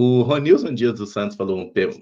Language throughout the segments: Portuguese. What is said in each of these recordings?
O Ronilson Dias dos Santos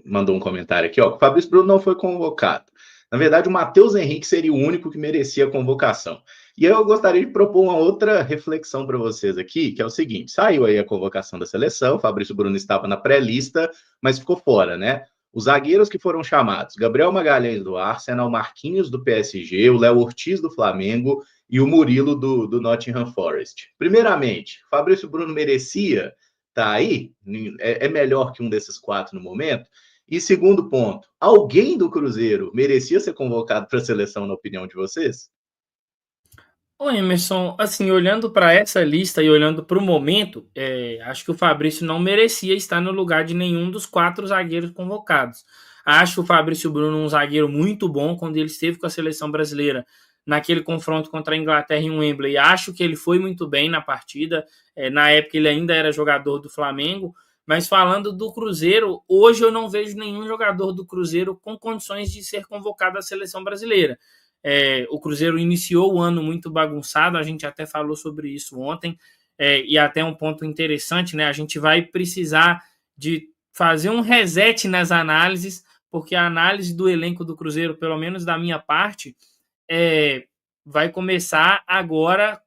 mandou um comentário aqui, ó. O Fabrício Bruno não foi convocado. Na verdade, o Matheus Henrique seria o único que merecia a convocação. E eu gostaria de propor uma outra reflexão para vocês aqui, que é o seguinte: saiu aí a convocação da seleção, o Fabrício Bruno estava na pré-lista, mas ficou fora, né? Os zagueiros que foram chamados: Gabriel Magalhães do Arsenal, Marquinhos do PSG, o Léo Ortiz do Flamengo e o Murilo do Nottingham Forest. Primeiramente, Fabrício Bruno merecia estar aí? É melhor que um desses quatro no momento? E segundo ponto, alguém do Cruzeiro merecia ser convocado para a seleção, na opinião de vocês? Ô Emerson, assim, olhando para essa lista e olhando para o momento, acho que o Fabrício não merecia estar no lugar de nenhum dos quatro zagueiros convocados. Acho o Fabrício Bruno um zagueiro muito bom quando ele esteve com a seleção brasileira naquele confronto contra a Inglaterra em Wembley. Acho que ele foi muito bem na partida. Na época ele ainda era jogador do Flamengo. Mas falando do Cruzeiro, hoje eu não vejo nenhum jogador do Cruzeiro com condições de ser convocado à seleção brasileira. O Cruzeiro iniciou o ano muito bagunçado, a gente até falou sobre isso ontem, e até um ponto interessante, né? A gente vai precisar de fazer um reset nas análises, porque a análise do elenco do Cruzeiro, pelo menos da minha parte, vai começar agora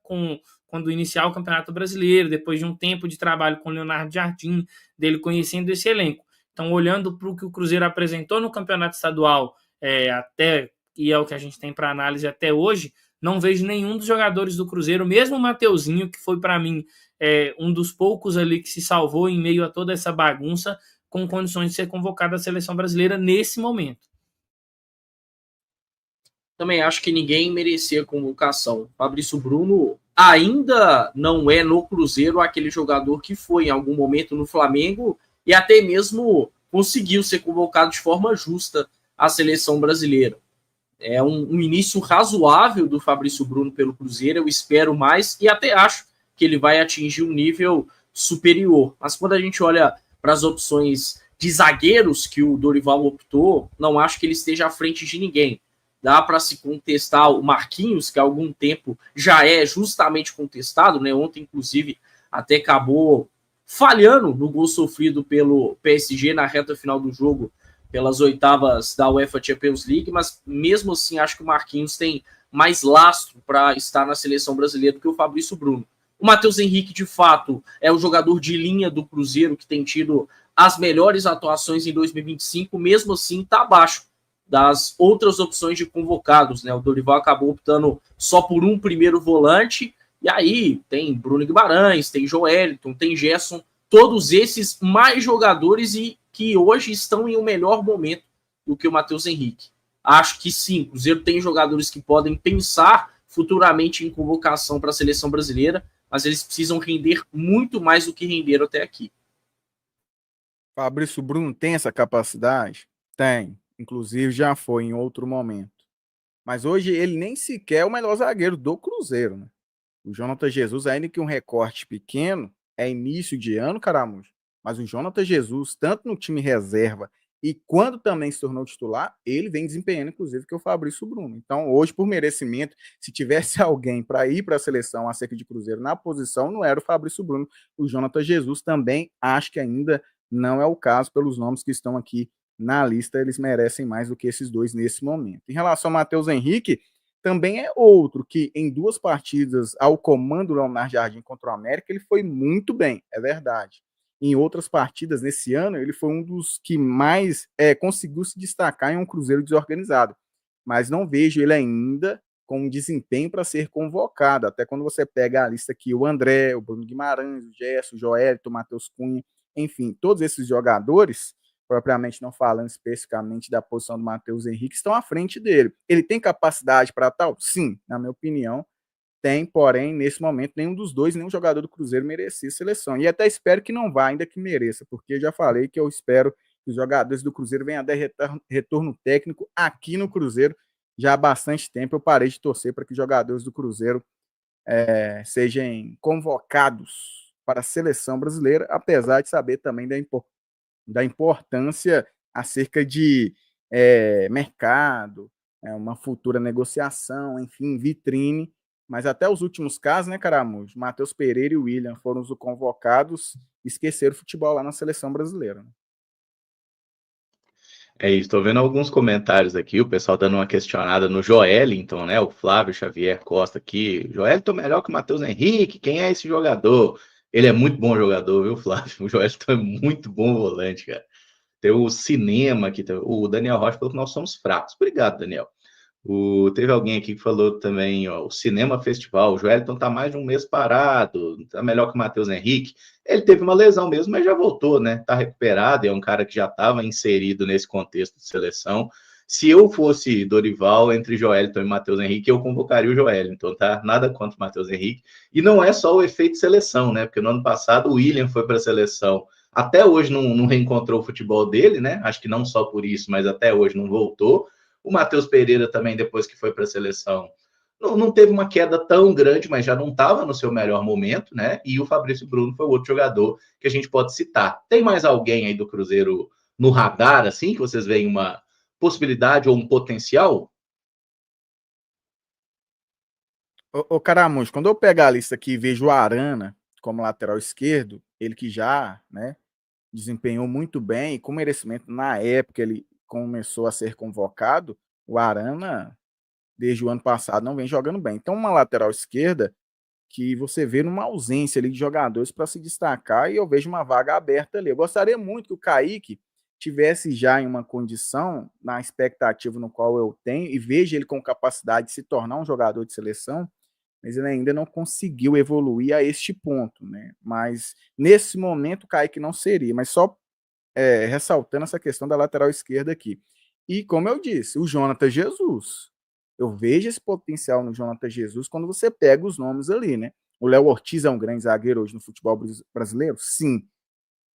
quando iniciar o Campeonato Brasileiro, depois de um tempo de trabalho com o Leonardo Jardim, dele conhecendo esse elenco. Então, olhando para o que o Cruzeiro apresentou no Campeonato Estadual, até e é o que a gente tem para análise até hoje, não vejo nenhum dos jogadores do Cruzeiro, mesmo o Mateuzinho, que foi para mim um dos poucos ali que se salvou em meio a toda essa bagunça, com condições de ser convocado à seleção brasileira nesse momento. Também acho que ninguém merecia convocação. Fabrício Bruno ainda não é no Cruzeiro aquele jogador que foi em algum momento no Flamengo e até mesmo conseguiu ser convocado de forma justa à seleção brasileira. É um início razoável do Fabrício Bruno pelo Cruzeiro, eu espero mais e até acho que ele vai atingir um nível superior. Mas quando a gente olha para as opções de zagueiros que o Dorival optou, não acho que ele esteja à frente de ninguém. Dá para se contestar o Marquinhos, que há algum tempo já é justamente contestado, né? Ontem, inclusive, até acabou falhando no gol sofrido pelo PSG na reta final do jogo, pelas oitavas da UEFA Champions League, mas mesmo assim acho que o Marquinhos tem mais lastro para estar na seleção brasileira do que o Fabrício Bruno. O Matheus Henrique, de fato, é o jogador de linha do Cruzeiro que tem tido as melhores atuações em 2025, mesmo assim está abaixo das outras opções de convocados, né? O Dorival acabou optando só por um primeiro volante, e aí tem Bruno Guimarães, tem Joeliton, tem Gerson, todos esses mais jogadores e que hoje estão em um melhor momento do que o Matheus Henrique. Acho que sim, o Cruzeiro tem jogadores que podem pensar futuramente em convocação para a seleção brasileira, mas eles precisam render muito mais do que renderam até aqui. Fabrício Bruno tem essa capacidade? Tem. Inclusive já foi em outro momento. Mas hoje ele nem sequer é o melhor zagueiro do Cruzeiro, né? O Jonathan Jesus, ainda que um recorte pequeno, é início de ano, Caramujo. Mas o Jonathan Jesus, tanto no time reserva e quando também se tornou titular, ele vem desempenhando, inclusive, que o Fabrício Bruno. Então, hoje, por merecimento, se tivesse alguém para ir para a seleção acerca de Cruzeiro na posição, não era o Fabrício Bruno. O Jonathan Jesus também acho que ainda não é o caso, pelos nomes que estão aqui na lista, eles merecem mais do que esses dois nesse momento. Em relação ao Matheus Henrique, também é outro que em duas partidas ao comando do Leonardo Jardim contra o América, ele foi muito bem, é verdade. Em outras partidas nesse ano, ele foi um dos que mais conseguiu se destacar em um Cruzeiro desorganizado. Mas não vejo ele ainda com um desempenho para ser convocado. Até quando você pega a lista aqui, o André, o Bruno Guimarães, o Gerson, o Joelito, o Matheus Cunha, enfim, todos esses jogadores, propriamente não falando especificamente da posição do Matheus Henrique, estão à frente dele. Ele tem capacidade para tal? Sim, na minha opinião, tem, porém, nesse momento, nenhum dos dois, nenhum jogador do Cruzeiro merecia seleção. E até espero que não vá, ainda que mereça, porque eu já falei que eu espero que os jogadores do Cruzeiro venham a dar retorno técnico aqui no Cruzeiro. Já há bastante tempo eu parei de torcer para que os jogadores do Cruzeiro sejam convocados para a seleção brasileira, apesar de saber também da importância acerca de mercado, uma futura negociação, enfim, vitrine, Mas até os últimos casos, né, Caramujo? Matheus Pereira e o William foram os convocados e esqueceram o futebol lá na seleção brasileira. É isso, estou vendo alguns comentários aqui, o pessoal dando uma questionada no Joelinton, né? O Flávio Xavier Costa aqui. Joelinton melhor que o Matheus Henrique, quem é esse jogador? Ele é muito bom jogador, viu, Flávio? O Joelinton é muito bom volante, cara. Tem o cinema aqui, o Daniel Rocha falou que nós somos fracos. Obrigado, Daniel. Teve alguém aqui que falou também, ó, o Cinema Festival, o Joelinton tá mais de um mês parado, tá melhor que o Matheus Henrique. Ele teve uma lesão mesmo, mas já voltou, né? Tá recuperado, é um cara que já estava inserido nesse contexto de seleção. Se eu fosse Dorival, entre Joelinton e Matheus Henrique, eu convocaria o Joelinton, tá? Nada contra o Matheus Henrique. E não é só o efeito seleção, né? Porque no ano passado o William foi para a seleção. Até hoje não reencontrou o futebol dele, né? Acho que não só por isso, mas até hoje não voltou. O Matheus Pereira também, depois que foi para a seleção, não teve uma queda tão grande, mas já não estava no seu melhor momento, né? E o Fabrício Bruno foi o outro jogador que a gente pode citar. Tem mais alguém aí do Cruzeiro no radar, assim, que vocês veem uma possibilidade ou um potencial? Ô Caramujo, quando eu pegar a lista aqui e vejo o Arana como lateral esquerdo, ele que já, né, desempenhou muito bem e com merecimento na época ele começou a ser convocado, o Arana, desde o ano passado, não vem jogando bem. Então, uma lateral esquerda que você vê numa ausência ali de jogadores para se destacar e eu vejo uma vaga aberta ali. Eu gostaria muito que o Kaique tivesse já em uma condição, na expectativa no qual eu tenho, e vejo ele com capacidade de se tornar um jogador de seleção, mas ele ainda não conseguiu evoluir a este ponto, né? Mas nesse momento o Kaique não seria, mas só ressaltando essa questão da lateral esquerda aqui. E como eu disse, o Jonathan Jesus. Eu vejo esse potencial no Jonathan Jesus quando você pega os nomes ali, né? O Léo Ortiz é um grande zagueiro hoje no futebol brasileiro? Sim.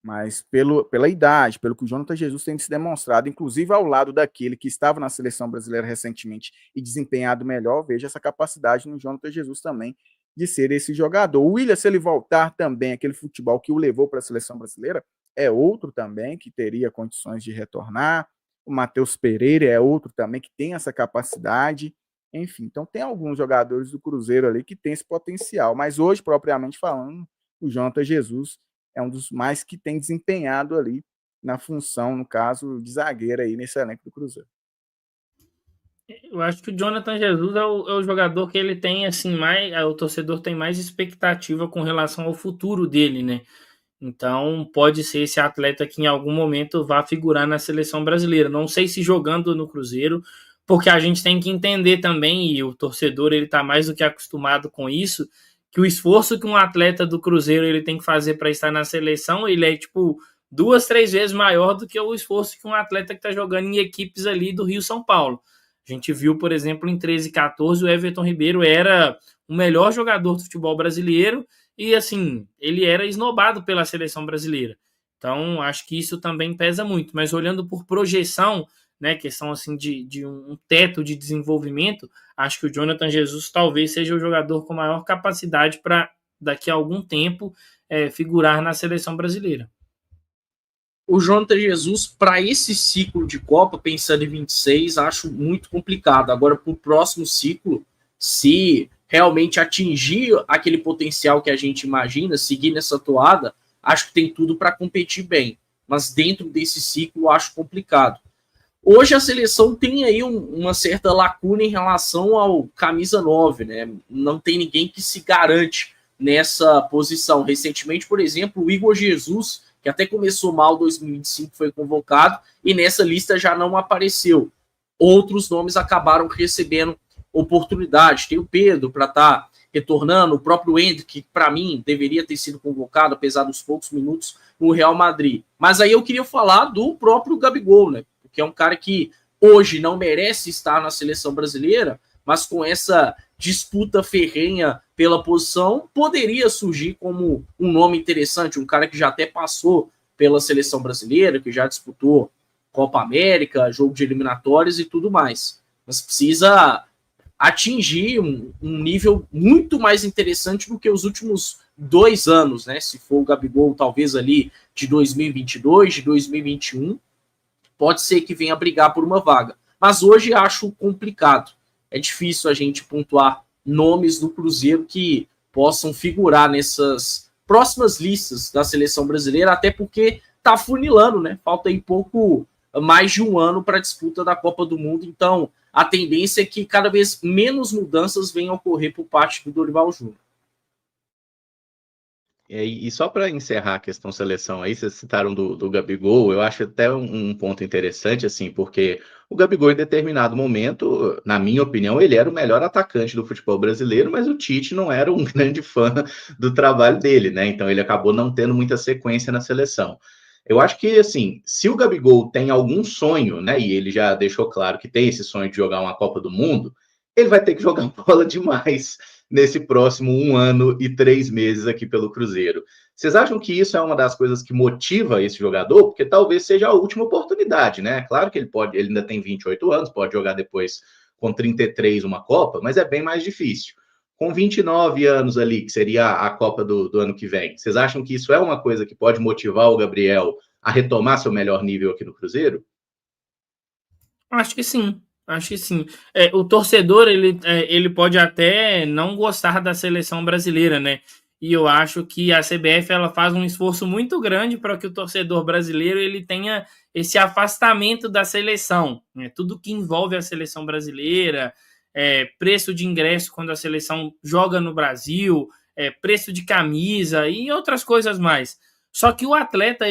Mas pela idade, pelo que o Jonathan Jesus tem se demonstrado, inclusive ao lado daquele que estava na seleção brasileira recentemente e desempenhado melhor, vejo essa capacidade no Jonathan Jesus também de ser esse jogador. O William, se ele voltar também aquele futebol que o levou para a seleção brasileira, é outro também que teria condições de retornar. O Matheus Pereira é outro também que tem essa capacidade. Enfim, então tem alguns jogadores do Cruzeiro ali que tem esse potencial. Mas hoje, propriamente falando, o Jonathan Jesus é um dos mais que tem desempenhado ali na função, no caso, de zagueiro aí nesse elenco do Cruzeiro. Eu acho que o Jonathan Jesus é o jogador que ele tem, assim, o torcedor tem mais expectativa com relação ao futuro dele, né? Então, pode ser esse atleta que em algum momento vá figurar na seleção brasileira. Não sei se jogando no Cruzeiro, porque a gente tem que entender também, e o torcedor ele está mais do que acostumado com isso, que o esforço que um atleta do Cruzeiro ele tem que fazer para estar na seleção, ele é tipo 2, 3 vezes maior do que o esforço que um atleta que está jogando em equipes ali do Rio São Paulo. A gente viu, por exemplo, em 13 e 14, o Everton Ribeiro era o melhor jogador do futebol brasileiro e, assim, ele era esnobado pela seleção brasileira. Então, acho que isso também pesa muito. Mas olhando por projeção, né, questão assim de um teto de desenvolvimento, acho que o Jonathan Jesus talvez seja o jogador com maior capacidade para, daqui a algum tempo, figurar na seleção brasileira. O Jonathan Jesus, para esse ciclo de Copa, pensando em 26, acho muito complicado. Agora, para o próximo ciclo, se realmente atingir aquele potencial que a gente imagina, seguir nessa toada, acho que tem tudo para competir bem. Mas dentro desse ciclo, acho complicado. Hoje a seleção tem aí uma certa lacuna em relação ao camisa 9, né? Não tem ninguém que se garante nessa posição. Recentemente, por exemplo, o Igor Jesus, que até começou mal em 2025, foi convocado e nessa lista já não apareceu. Outros nomes acabaram recebendo oportunidade. Tem o Pedro para estar retornando, o próprio Hendrick, que para mim deveria ter sido convocado, apesar dos poucos minutos, no Real Madrid. Mas aí eu queria falar do próprio Gabigol, né? Que é um cara que hoje não merece estar na seleção brasileira, mas com essa disputa ferrenha pela posição, poderia surgir como um nome interessante, um cara que já até passou pela seleção brasileira, que já disputou Copa América, jogo de eliminatórias e tudo mais. Mas precisa atingir um nível muito mais interessante do que os últimos 2 anos, né? Se for o Gabigol, talvez ali de 2022, de 2021, pode ser que venha brigar por uma vaga. Mas hoje acho complicado. É difícil a gente pontuar nomes do Cruzeiro que possam figurar nessas próximas listas da seleção brasileira, até porque tá funilando, né? Falta aí pouco mais de um ano para a disputa da Copa do Mundo, então a tendência é que cada vez menos mudanças venham a ocorrer por parte do Dorival Júnior. E só para encerrar a questão seleção aí, vocês citaram do Gabigol, eu acho até um ponto interessante, assim, porque o Gabigol, em determinado momento, na minha opinião, ele era o melhor atacante do futebol brasileiro, mas o Tite não era um grande fã do trabalho dele, né? Então ele acabou não tendo muita sequência na seleção. Eu acho que, assim, se o Gabigol tem algum sonho, né, e ele já deixou claro que tem esse sonho de jogar uma Copa do Mundo, ele vai ter que jogar bola demais nesse próximo 1 ano e 3 meses aqui pelo Cruzeiro. Vocês acham que isso é uma das coisas que motiva esse jogador? Porque talvez seja a última oportunidade, né? Claro que ele ainda tem 28 anos, pode jogar depois com 33 uma Copa, mas é bem mais difícil. Com 29 anos ali, que seria a Copa do ano que vem, vocês acham que isso é uma coisa que pode motivar o Gabriel a retomar seu melhor nível aqui no Cruzeiro? Acho que sim. Acho que sim. O torcedor, ele pode até não gostar da seleção brasileira, né? E eu acho que a CBF ela faz um esforço muito grande para que o torcedor brasileiro ele tenha esse afastamento da seleção, né? Tudo que envolve a seleção brasileira, preço de ingresso quando a seleção joga no Brasil, preço de camisa e outras coisas mais. Só que o atleta,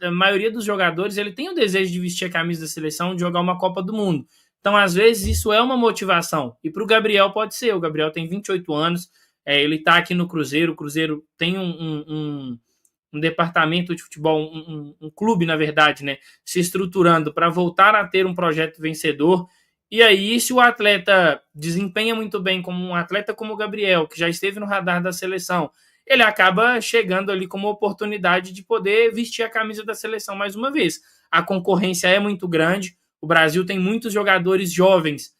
a maioria dos jogadores, ele tem o desejo de vestir a camisa da seleção, de jogar uma Copa do Mundo. Então, às vezes, isso é uma motivação. E para o Gabriel pode ser. O Gabriel tem 28 anos, ele está aqui no Cruzeiro. O Cruzeiro tem um departamento de futebol, um clube, na verdade, né, se estruturando para voltar a ter um projeto vencedor. E aí, se o atleta desempenha muito bem como um atleta como o Gabriel, que já esteve no radar da seleção, ele acaba chegando ali com uma oportunidade de poder vestir a camisa da seleção mais uma vez. A concorrência é muito grande. O Brasil tem muitos jogadores jovens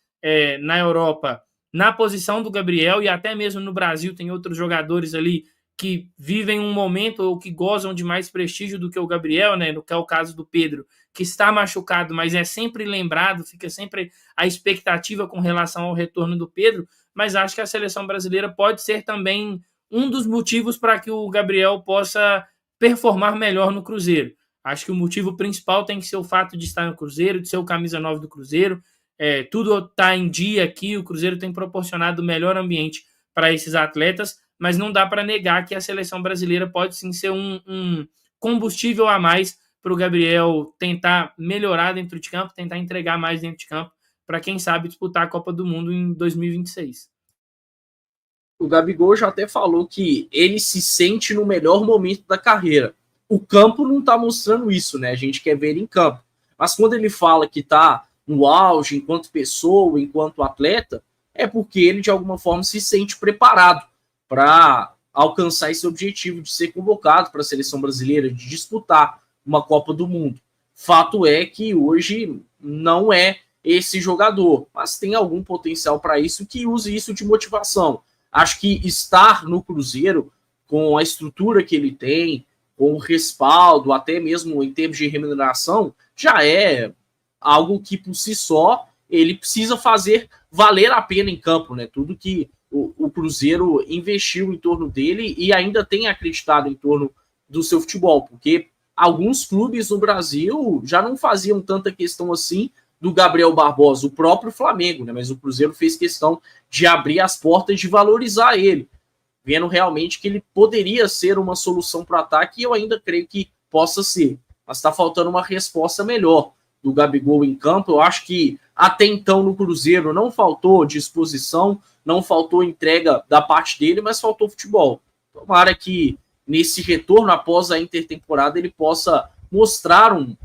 na Europa na posição do Gabriel, e até mesmo no Brasil tem outros jogadores ali que vivem um momento ou que gozam de mais prestígio do que o Gabriel, né? No que é o caso do Pedro, que está machucado, mas é sempre lembrado, fica sempre a expectativa com relação ao retorno do Pedro, mas acho que a seleção brasileira pode ser também um dos motivos para que o Gabriel possa performar melhor no Cruzeiro. Acho que o motivo principal tem que ser o fato de estar no Cruzeiro, de ser o camisa 9 do Cruzeiro. Tudo está em dia aqui, o Cruzeiro tem proporcionado o melhor ambiente para esses atletas, mas não dá para negar que a seleção brasileira pode sim ser um combustível a mais para o Gabriel tentar melhorar dentro de campo, tentar entregar mais dentro de campo, para quem sabe disputar a Copa do Mundo em 2026. O Gabigol já até falou que ele se sente no melhor momento da carreira. O campo não está mostrando isso, né? A gente quer ver ele em campo. Mas quando ele fala que está no auge enquanto pessoa, enquanto atleta, é porque ele, de alguma forma, se sente preparado para alcançar esse objetivo de ser convocado para a seleção brasileira, de disputar uma Copa do Mundo. Fato é que hoje não é esse jogador, mas tem algum potencial para isso, que use isso de motivação. Acho que estar no Cruzeiro, com a estrutura que ele tem, com o respaldo, até mesmo em termos de remuneração, já é algo que, por si só, ele precisa fazer valer a pena em campo, né? Tudo que o Cruzeiro investiu em torno dele e ainda tem acreditado em torno do seu futebol, porque alguns clubes no Brasil já não faziam tanta questão assim do Gabriel Barbosa, o próprio Flamengo, né? Mas o Cruzeiro fez questão de abrir as portas, de valorizar ele, vendo realmente que ele poderia ser uma solução para o ataque, e eu ainda creio que possa ser. Mas está faltando uma resposta melhor do Gabigol em campo. Eu acho que até então no Cruzeiro não faltou disposição, não faltou entrega da parte dele, mas faltou futebol. Tomara que nesse retorno após a intertemporada ele possa mostrar um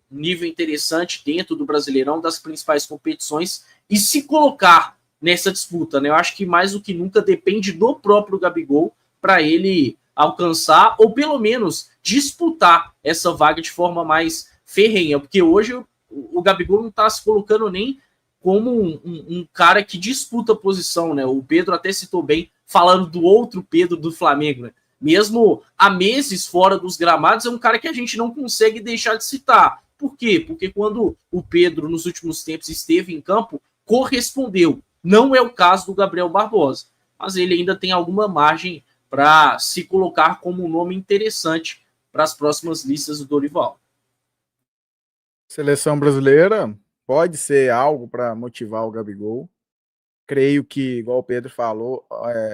nível interessante dentro do Brasileirão, das principais competições, e se colocar nessa disputa, né? Eu acho que mais do que nunca depende do próprio Gabigol para ele alcançar, ou pelo menos disputar essa vaga de forma mais ferrenha, porque hoje o Gabigol não está se colocando nem como um cara que disputa a posição, né? O Pedro até citou bem, falando do outro Pedro do Flamengo, né? Mesmo há meses fora dos gramados, é um cara que a gente não consegue deixar de citar. Por quê? Porque quando o Pedro, nos últimos tempos, esteve em campo, correspondeu. Não é o caso do Gabriel Barbosa, mas ele ainda tem alguma margem para se colocar como um nome interessante para as próximas listas do Dorival. Seleção brasileira pode ser algo para motivar o Gabigol. Creio que, igual o Pedro falou,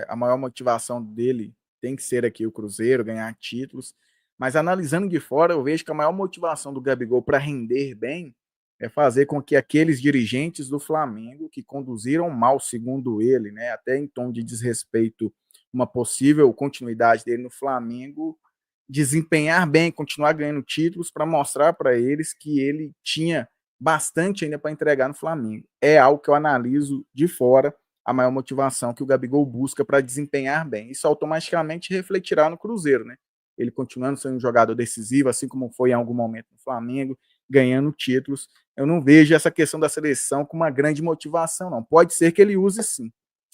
a maior motivação dele tem que ser aqui o Cruzeiro, ganhar títulos. Mas analisando de fora, eu vejo que a maior motivação do Gabigol para render bem é fazer com que aqueles dirigentes do Flamengo que conduziram mal, segundo ele, né, até em tom de desrespeito, uma possível continuidade dele no Flamengo, desempenhar bem, continuar ganhando títulos para mostrar para eles que ele tinha bastante ainda para entregar no Flamengo. É algo que eu analiso de fora, a maior motivação que o Gabigol busca para desempenhar bem. Isso automaticamente refletirá no Cruzeiro, né? Ele continuando sendo um jogador decisivo, assim como foi em algum momento no Flamengo, ganhando títulos. Eu não vejo essa questão da seleção com uma grande motivação, não. Pode ser que ele use sim,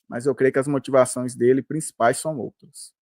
mas eu creio que as motivações dele principais são outras.